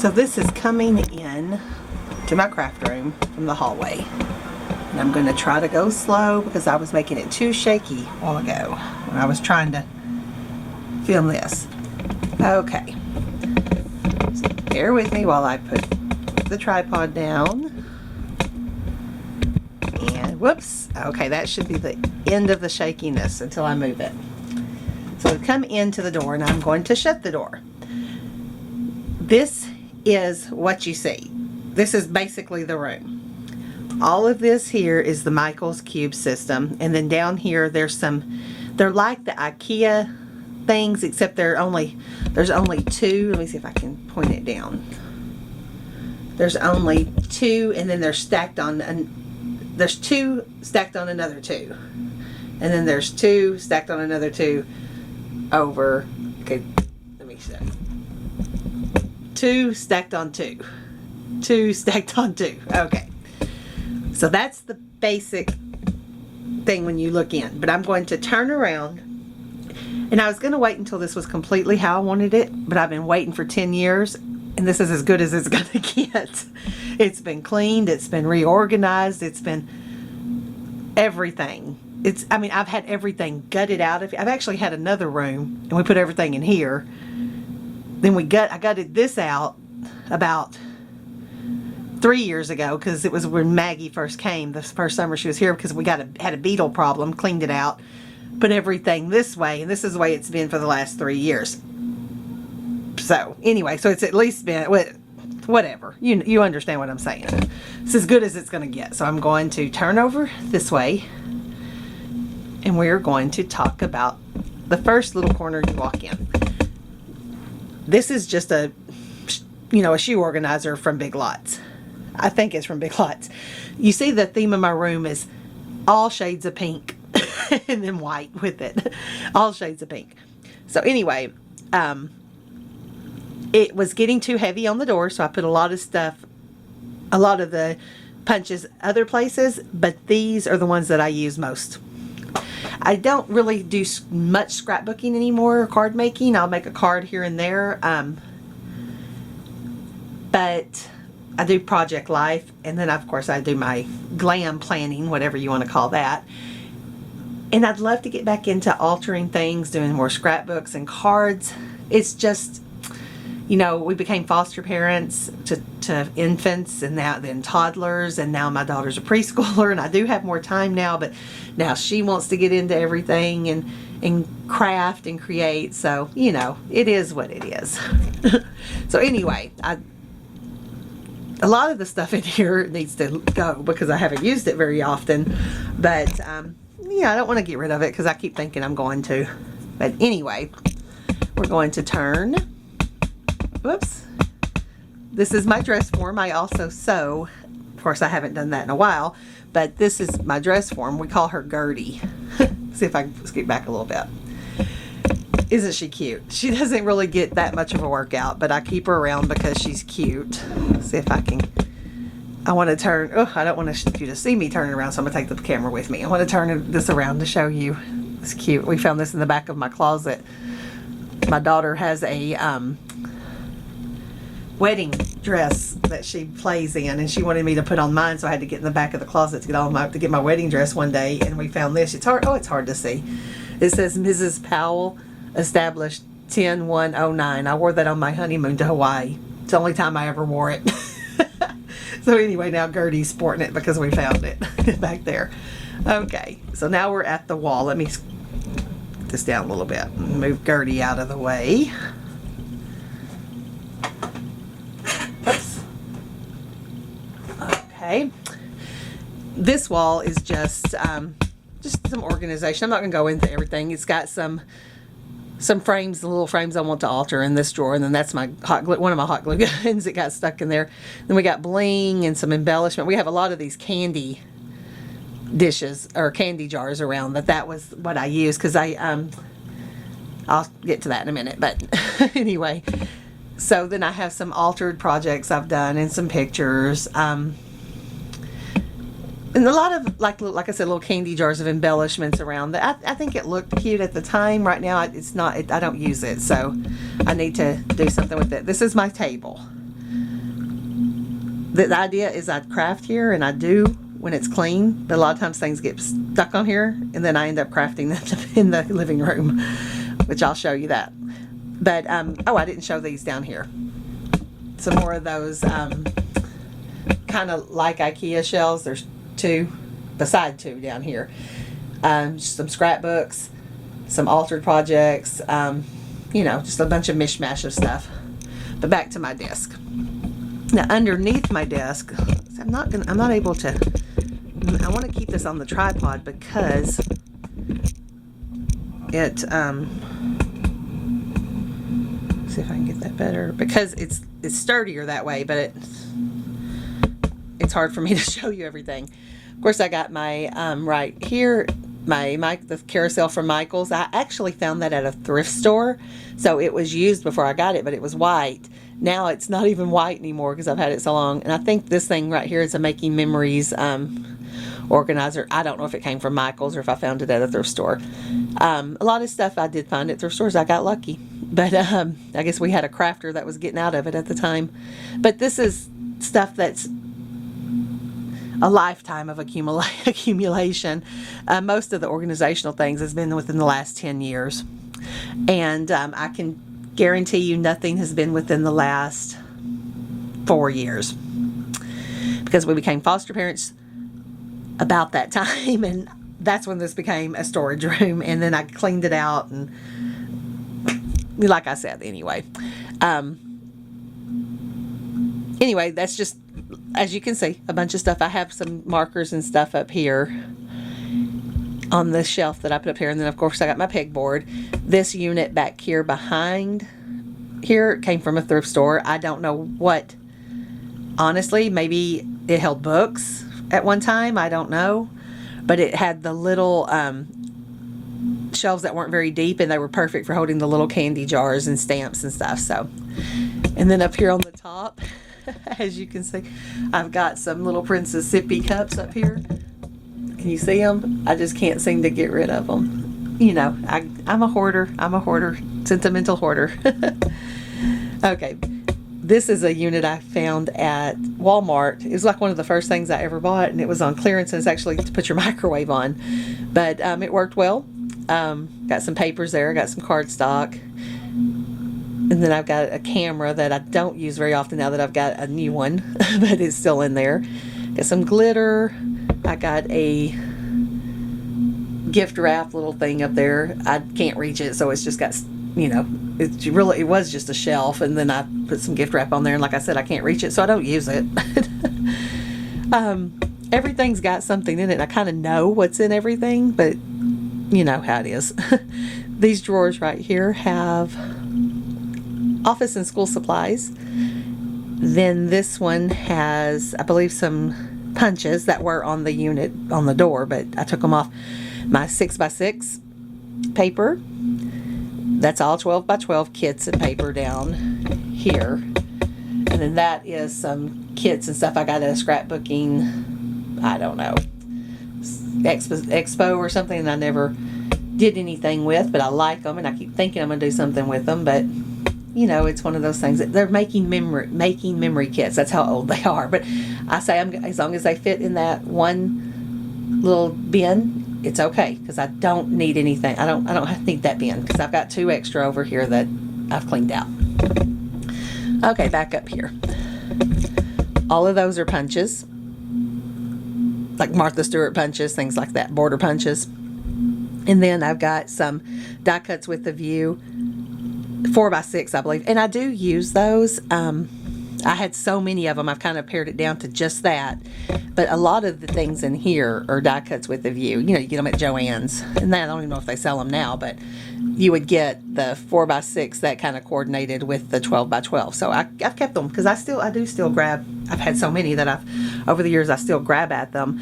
So this is coming in to my craft room from the hallway. And I'm going to try to go slow because I was making it too shaky a while ago when I was trying to film this. Okay. So bear with me while I put the tripod down. And whoops. Okay, that should be the end of the shakiness until I move it. So we come into the door and I'm going to shut the door. This is what you see. This is basically the room. All of this here is the Michaels cube system, and then down here there's some, they're like the IKEA things, except there's only two. Let me see if I can point it down. There's only two, and then they're stacked on, and there's two stacked on another two, and then there's two stacked on another two over. Okay, let me see. Two stacked on two. Two stacked on two. Okay. So that's the basic thing when you look in. But I'm going to turn around. And I was going to wait until this was completely how I wanted it. But I've been waiting for 10 years. And this is as good as it's going to get. It's been cleaned. It's been reorganized. It's been everything. I mean, I've had everything gutted out of it. I've actually had another room. And we put everything in here. Then I gutted this out about 3 years ago, because it was when Maggie first came, the first summer she was here, because we had a beetle problem, cleaned it out, put everything this way, and this is the way it's been for the last 3 years. So anyway, so it's at least been, whatever, you understand what I'm saying. It's as good as it's going to get. So I'm going to turn over this way, and we're going to talk about the first little corner you walk in. This is just a shoe organizer from Big Lots. I think it's from Big Lots. You see the theme of my room is all shades of pink and then white with it. All shades of pink. So anyway, it was getting too heavy on the door, so I put a lot of the punches other places, but these are the ones that I use most. I don't really do much scrapbooking anymore, or card making. I'll make a card here and there. But I do Project Life, and then of course I do my glam planning, whatever you want to call that. And I'd love to get back into altering things, doing more scrapbooks and cards. It's just, we became foster parents to infants, and then toddlers, and now my daughter's a preschooler, and I do have more time now, but now she wants to get into everything and craft and create. So, it is what it is. So anyway, a lot of the stuff in here needs to go because I haven't used it very often. But, I don't want to get rid of it because I keep thinking I'm going to. But anyway, we're going to turn. Whoops. This is my dress form. I also sew. Of course, I haven't done that in a while. But this is my dress form. We call her Gertie. See if I can scoot back a little bit. Isn't she cute? She doesn't really get that much of a workout, but I keep her around because she's cute. See if I can. I want to turn. Oh, I don't want you to see me turning around, so I'm going to take the camera with me. I want to turn this around to show you. It's cute. We found this in the back of my closet. My daughter has a wedding dress that she plays in, and she wanted me to put on mine, so I had to get in the back of the closet to get my wedding dress one day, and we found this. It's hard. Oh, it's hard to see. It says Mrs. Powell, established 10/1/09. I wore that on my honeymoon to Hawaii. It's the only time I ever wore it. So anyway, now Gertie's sporting it because we found it back there. Okay, so now we're at the wall. Let me get this down a little bit and move Gertie out of the way. Oops. Okay. This wall is just some organization. I'm not going to go into everything. It's got some frames, the little frames I want to alter in this drawer, and then that's my one of my hot glue guns that got stuck in there. Then we got bling and some embellishment. We have a lot of these candy dishes or candy jars around, that was what I use because I'll get to that in a minute. But anyway, so then I have some altered projects I've done and some pictures. And a lot of, like I said, little candy jars of embellishments around. I think it looked cute at the time. Right now, it's not. I don't use it, so I need to do something with it. This is my table. the idea is I'd craft here, and I do when it's clean, but a lot of times things get stuck on here, and then I end up crafting them in the living room, which I'll show you that. But, oh, I didn't show these down here. Some more of those kind of like IKEA shelves. There's two, beside two down here. Some scrapbooks, some altered projects, you know, just a bunch of mishmash of stuff. But back to my desk. Now underneath my desk, I'm not able to, I want to keep this on the tripod because it, see if I can get that better, because it's sturdier that way, but it's hard for me to show you everything. Of course, I got my right here, the carousel from Michael's. I actually found that at a thrift store, so it was used before I got it, but it was white. Now it's not even white anymore because I've had it so long. And I think this thing right here is a Making Memories organizer. I don't know if it came from Michael's or if I found it at a thrift store. A lot of stuff I did find at thrift stores. I got lucky. But I guess we had a crafter that was getting out of it at the time. But this is stuff that's a lifetime of accumulation. Most of the organizational things has been within the last 10 years. And I can guarantee you nothing has been within the last 4 years. Because we became foster parents about that time, and that's when this became a storage room. And then I cleaned it out, and like I said, anyway. Anyway, that's just, as you can see, a bunch of stuff. I have some markers and stuff up here on the shelf that I put up here. And then, of course, I got my pegboard. This unit back here behind here came from a thrift store. I don't know what. Honestly, maybe it held books at one time. I don't know. But it had the little shelves that weren't very deep, and they were perfect for holding the little candy jars and stamps and stuff. So, and then up here on the top, as you can see, I've got some little Princess sippy cups up here. Can you see them? I just can't seem to get rid of them. You know, I'm a hoarder. I'm a hoarder, sentimental hoarder. Okay, this is a unit I found at Walmart. It was like one of the first things I ever bought, and it was on clearance, and it's actually to put your microwave on. But it worked well. Got some papers there, got some cardstock. And then I've got a camera that I don't use very often now that I've got a new one, but it's still in there. Got some glitter. I got a gift wrap little thing up there. I can't reach it, so it's just got, you know, it was just a shelf, and then I put some gift wrap on there, and like I said, I can't reach it, so I don't use it. Everything's got something in it. I kind of know what's in everything, but you know how it is. These drawers right here have office and school supplies. Then this one has, I believe, some punches that were on the unit on the door, but I took them off. My 6x6 paper, that's all 12x12 kits and paper down here. And then that is some kits and stuff I got at a scrapbooking, I don't know, expo or something, and I never did anything with, but I like them, and I keep thinking I'm going to do something with them. But you know, it's one of those things that they're making memory kits. That's how old they are. But I say, as long as they fit in that one little bin, it's okay, because I don't need anything. I don't need that bin, because I've got 2 extra over here that I've cleaned out. Okay, back up here. All of those are punches, like Martha Stewart punches, things like that, border punches. And then I've got some die cuts with the view, 4x6, I believe, and I do use those. I had so many of them, I've kind of pared it down to just that. But a lot of the things in here are die cuts with the view. You know, you get them at Joann's, and I don't even know if they sell them now, but you would get the 4x6 that kind of coordinated with the 12x12. So I've kept them, because I do still grab. I've had so many that over the years I still grab at them.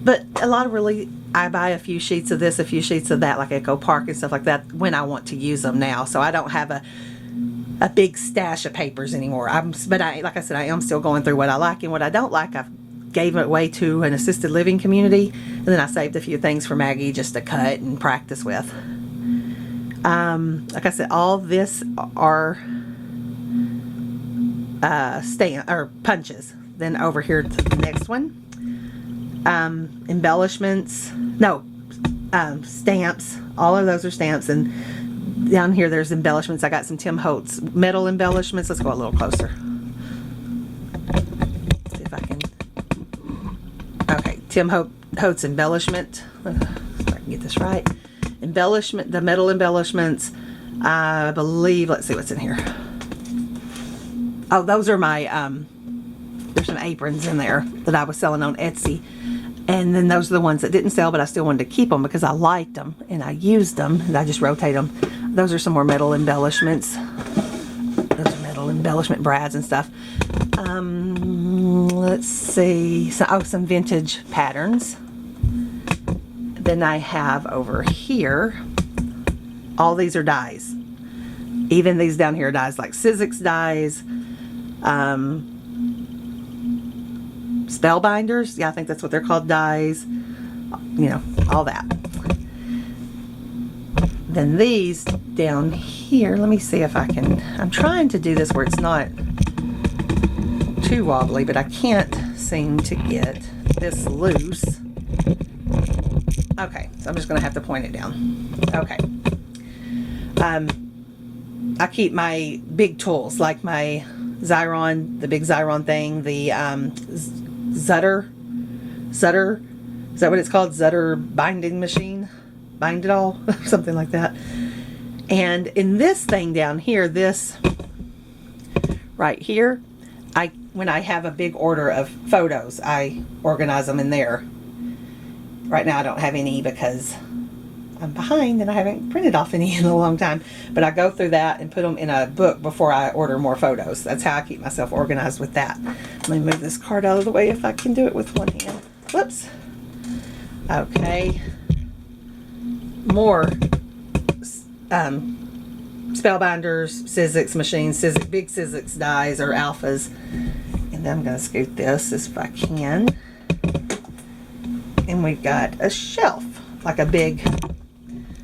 But a lot of I buy a few sheets of this, a few sheets of that, like Echo Park and stuff like that, when I want to use them now. So I don't have a big stash of papers anymore. Like I said, I am still going through what I like, and what I don't like, I've gave it away to an assisted living community, and then I saved a few things for Maggie just to cut and practice with. Like I said, all this are stamp or punches. Then over here to the next one, embellishments. No, stamps. All of those are stamps, and down here there's embellishments. I got some Tim Holtz metal embellishments. Let's go a little closer. See if I can. Okay, Tim Holtz embellishment. If I can get this right. Embellishment, the metal embellishments. I believe. Let's see what's in here. Oh, those are my. There's some aprons in there that I was selling on Etsy. And then those are the ones that didn't sell, but I still wanted to keep them because I liked them and I used them and I just rotate them. Those are some more metal embellishments. Those are metal embellishment brads and stuff. Let's see. So, some vintage patterns. Then I have over here, all these are dies. Even these down here are dies, like Sizzix dies. Spellbinders, yeah, I think that's what they're called, dies, you know, all that. Then these down here, let me see if I can, I'm trying to do this where it's not too wobbly, but I can't seem to get this loose. Okay, so I'm just going to have to point it down. Okay. I keep my big tools, like my Xyron, the big Xyron thing, the Zutter, is that what it's called? Zutter binding machine, bind it all, something like that. And in this thing down here, this right here, when I have a big order of photos, I organize them in there. Right now I don't have any because I'm behind and I haven't printed off any in a long time, but I go through that and put them in a book before I order more photos. That's how I keep myself organized with that. Let me move this card out of the way if I can do it with one hand. Whoops. Okay. More spellbinders, Sizzix machines, big Sizzix dies or alphas. And then I'm going to scoot this if I can. And we've got a shelf, like a big,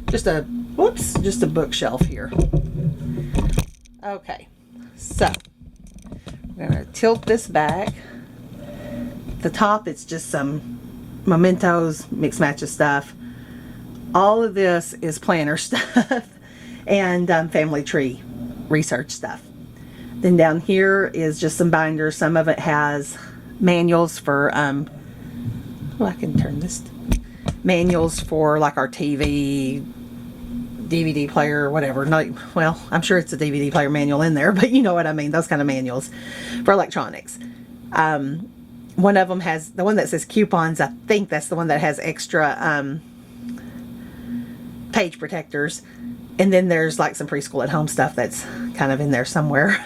just a bookshelf here. Okay, so I'm gonna tilt this back. The top, it's just some mementos, mix matches stuff. All of this is planner stuff and family tree research stuff. Then down here is just some binders. Some of it has manuals for I can turn this. Manuals for like our TV, DVD player, whatever. Well, I'm sure it's a DVD player manual in there, but you know what I mean. Those kind of manuals for electronics. One of them has, the one that says coupons, I think that's the one that has extra page protectors. And then there's like some preschool at home stuff that's kind of in there somewhere.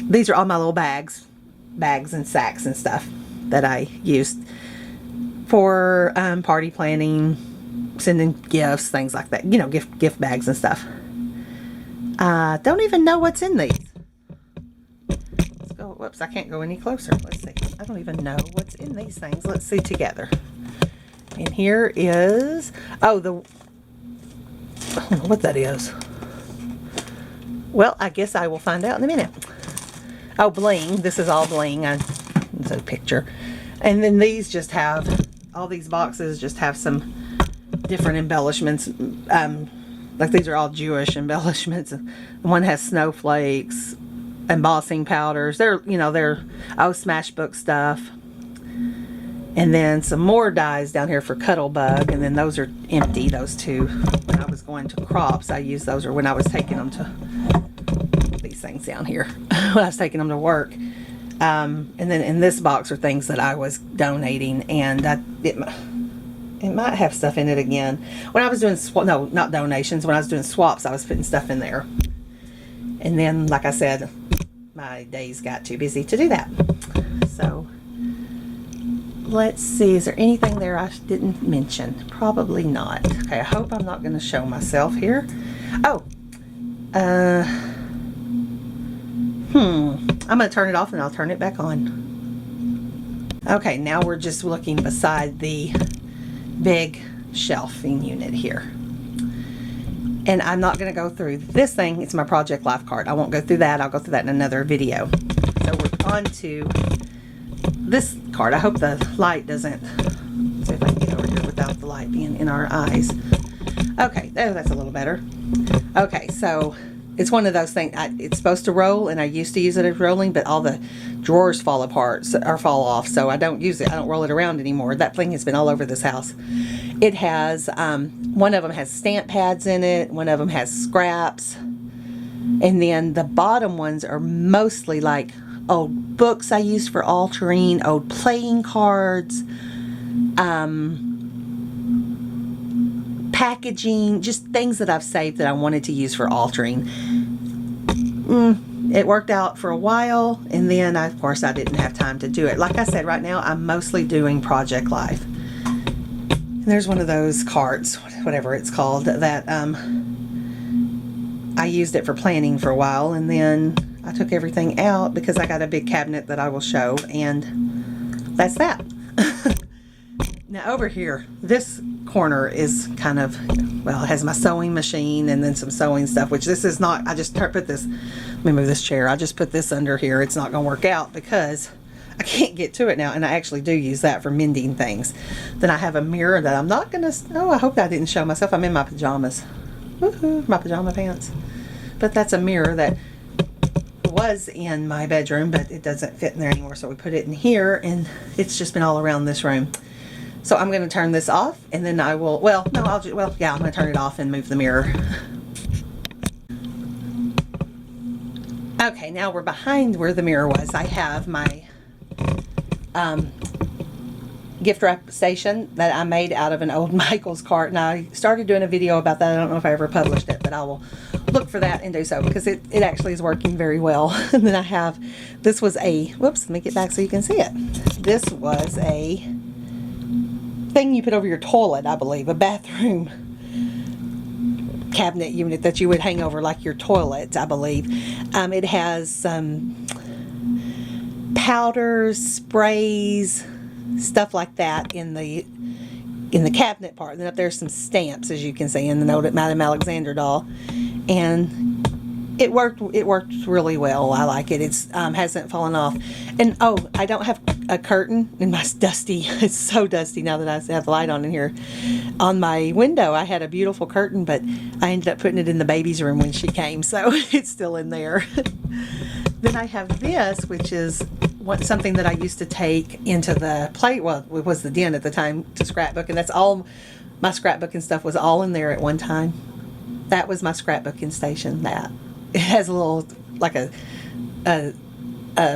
These are all my little bags and sacks and stuff that I used for party planning, sending gifts, things like that. You know, gift bags and stuff. Don't even know what's in these. Let's go. Whoops, I can't go any closer. Let's see. I don't even know what's in these things. Let's see together. And here is, I don't know what that is. Well, I guess I will find out in a minute. Oh, bling. This is all bling. It's a picture. And then these just have, all these boxes just have some different embellishments. Like these are all Jewish embellishments. One has snowflakes, embossing powders. They're Smashbook stuff. And then some more dies down here for Cuttlebug. And then those are empty, those two. When I was going to crops, I used those, or when I was taking them to these things down here. When I was taking them to work. And then in this box are things that I was donating. And it might have stuff in it again. When I was doing, no, not donations. When I was doing swaps, I was putting stuff in there. And then, like I said, my days got too busy to do that. So, let's see. Is there anything there I didn't mention? Probably not. Okay, I hope I'm not going to show myself here. Oh. I'm going to turn it off and I'll turn it back on. Okay, now we're just looking beside the big shelving unit here. And I'm not going to go through this thing. It's my Project Life cart. I won't go through that. I'll go through that in another video. So we're on to this card. I hope the light doesn't, see if I can get over here without the light being in our eyes. Okay, oh, that's a little better. Okay, so it's one of those things, it's supposed to roll, and I used to use it as rolling, but all the drawers fall apart or fall off, so I don't use it. I don't roll it around anymore. That thing has been all over this house. It has, one of them has stamp pads in it, one of them has scraps, and then the bottom ones are mostly like old books I used for altering, old playing cards, packaging, just things that I've saved that I wanted to use for altering. It worked out for a while, and then of course I didn't have time to do it. Like I said, right now I'm mostly doing Project Life. And there's one of those carts, whatever it's called, that I used it for planning for a while, and then I took everything out because I got a big cabinet that I will show, and that's that. Now over here, this corner is kind of, well, it has my sewing machine and then some sewing stuff, which this is not, I just put this, let me move this chair, I just put this under here. It's not going to work out because I can't get to it now, and I actually do use that for mending things. Then I have a mirror that I'm not going to, oh, I hope I didn't show myself. I'm in my pajamas. Woohoo, my pajama pants. But that's a mirror that was in my bedroom, but it doesn't fit in there anymore, so we put it in here, and it's just been all around this room. So I'm going to turn this off, and then I will, well, no, I'm going to turn it off and move the mirror. Okay, now we're behind where the mirror was. I have my gift wrap station that I made out of an old Michael's cart, and I started doing a video about that. I don't know if I ever published it, but I will look for that and do so, because it actually is working very well. And then I have, this was a, whoops, let me get back so you can see it. This was a thing you put over your toilet, I believe, a bathroom cabinet unit that you would hang over like your toilet, I believe. It has some powders, sprays, stuff like that in the cabinet part. Then up there's some stamps, as you can see, in the note at Madame Alexander doll, and it worked really well. I like it. It's hasn't fallen off. And oh, I don't have a curtain in my dusty, it's so dusty now that I have the light on in here. On my window I had a beautiful curtain, but I ended up putting it in the baby's room when she came, so it's still in there. Then I have this, which is something that I used to take into the well, it was the den at the time, to scrapbook, and that's all my scrapbooking stuff was all in there at one time. That was my scrapbooking station. That it has a little, like a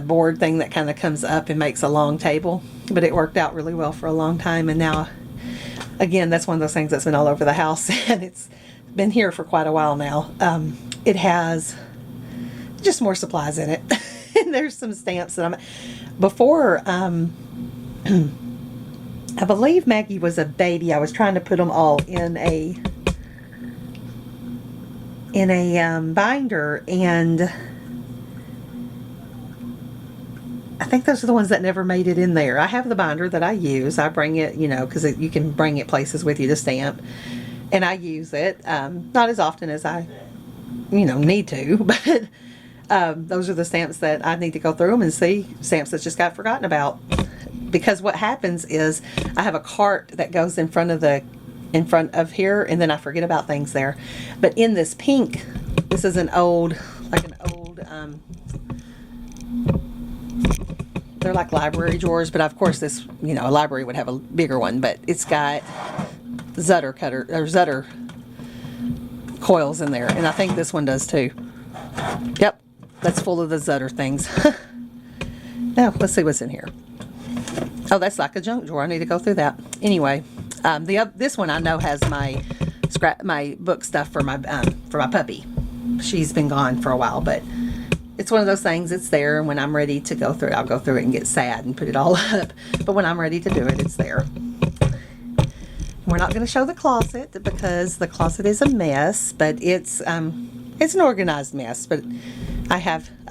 board thing that kind of comes up and makes a long table, but it worked out really well for a long time. And now, again, that's one of those things that's been all over the house, and it's been here for quite a while now. It has just more supplies in it. And there's some stamps that before, I believe Maggie was a baby, I was trying to put them all in a binder, and I think those are the ones that never made it in there. I have the binder that I use. I bring it, you know, because you can bring it places with you to stamp, and I use it, not as often as I, need to, but those are the stamps that I need to go through them and see stamps that just got forgotten about. Because what happens is I have a cart that goes in front of here, and then I forget about things there. But in this pink, this is an old, they're like library drawers, but of course this, a library would have a bigger one, but it's got Zutter coils in there, and I think this one does too. Yep, that's full of the Zutter things. Now let's see what's in here. Oh, that's like a junk drawer. I need to go through that. Anyway, this one I know has my book stuff for my puppy. She's been gone for a while, but it's one of those things. It's there, and when I'm ready to go through it, I'll go through it and get sad and put it all up. But when I'm ready to do it, it's there. We're not going to show the closet because the closet is a mess, but it's an organized mess. But I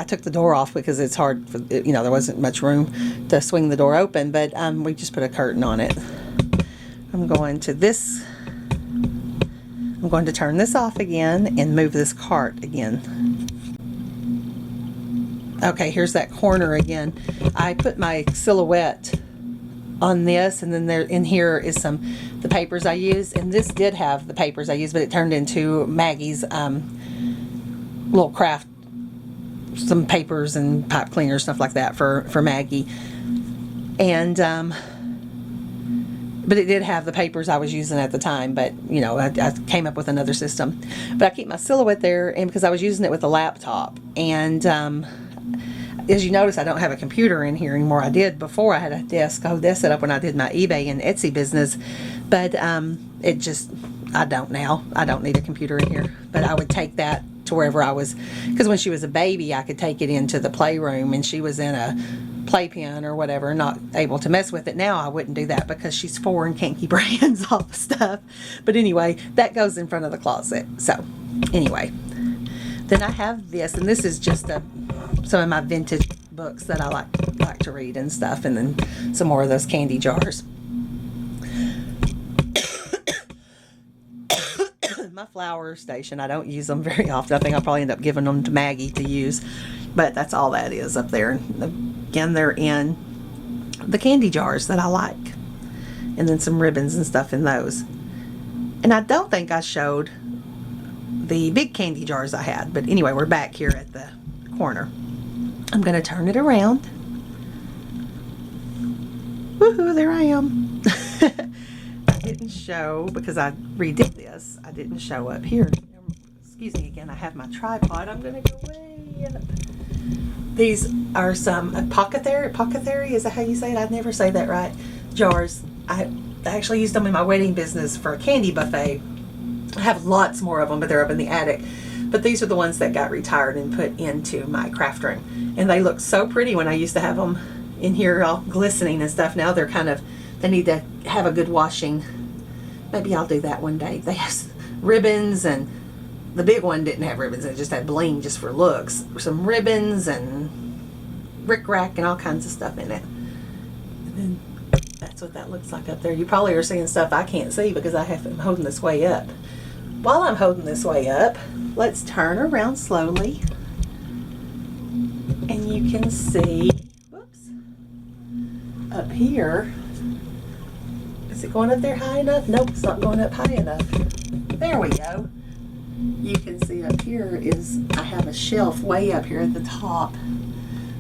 took the door off because it's hard for, there wasn't much room to swing the door open, but we just put a curtain on it. I'm going to this I'm going to turn this off again and move this cart again. Okay, here's that corner again. I put my silhouette on this, and then there in here is the papers I use, and this did have the papers I used, but it turned into Maggie's little craft, some papers and pipe cleaners, stuff like that for Maggie. And but it did have the papers I was using at the time, but you know, I came up with another system. But I keep my silhouette there, and because I was using it with a laptop, and as you notice, I don't have a computer in here anymore. I did before. I had a desk set up when I did my eBay and Etsy business, but it just, I don't now. I don't need a computer in here. But I would take that to wherever I was, because when she was a baby, I could take it into the playroom, and she was in a playpen or whatever, not able to mess with it. Now I wouldn't do that because she's 4 and can't keep her hands off stuff. But anyway, that goes in front of the closet. So anyway, then I have this, and this is just some of my vintage books that I like to read and stuff, and then some more of those candy jars. My flower station, I don't use them very often. I think I'll probably end up giving them to Maggie to use, but that's all that is up there. And again, they're in the candy jars that I like, and then some ribbons and stuff in those. And I don't think I showed the big candy jars I had, but anyway, we're back here at the corner. I'm going to turn it around. Woohoo, there I am. I didn't show, because I redid this, I didn't show up here. Excuse me again, I have my tripod. I'm going to go way up. These are some apothecary, is that how you say it? I never say that right. Jars. I actually used them in my wedding business for a candy buffet. I have lots more of them, but they're up in the attic. But these are the ones that got retired and put into my craft room. And they look so pretty when I used to have them in here all glistening and stuff. Now they're they need to have a good washing. Maybe I'll do that one day. They have ribbons, and the big one didn't have ribbons. It just had bling just for looks. Some ribbons and rickrack and all kinds of stuff in it. And then that's what that looks like up there. You probably are seeing stuff I can't see because I'm holding this way up. While I'm holding this way up, let's turn around slowly, and you can see, whoops, up here. Is it going up there high enough? Nope, it's not going up high enough. There we go. You can see up here I have a shelf way up here at the top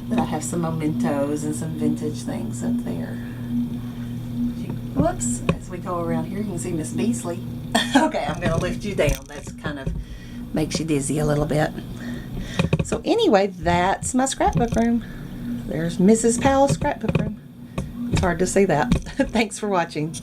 that I have some mementos and some vintage things up there. Whoops, as we go around here, you can see Miss Beasley. Okay, I'm going to lift you down. That's kind of makes you dizzy a little bit. So anyway, that's my scrapbook room. There's Mrs. Powell's scrapbook room. It's hard to see that. Thanks for watching.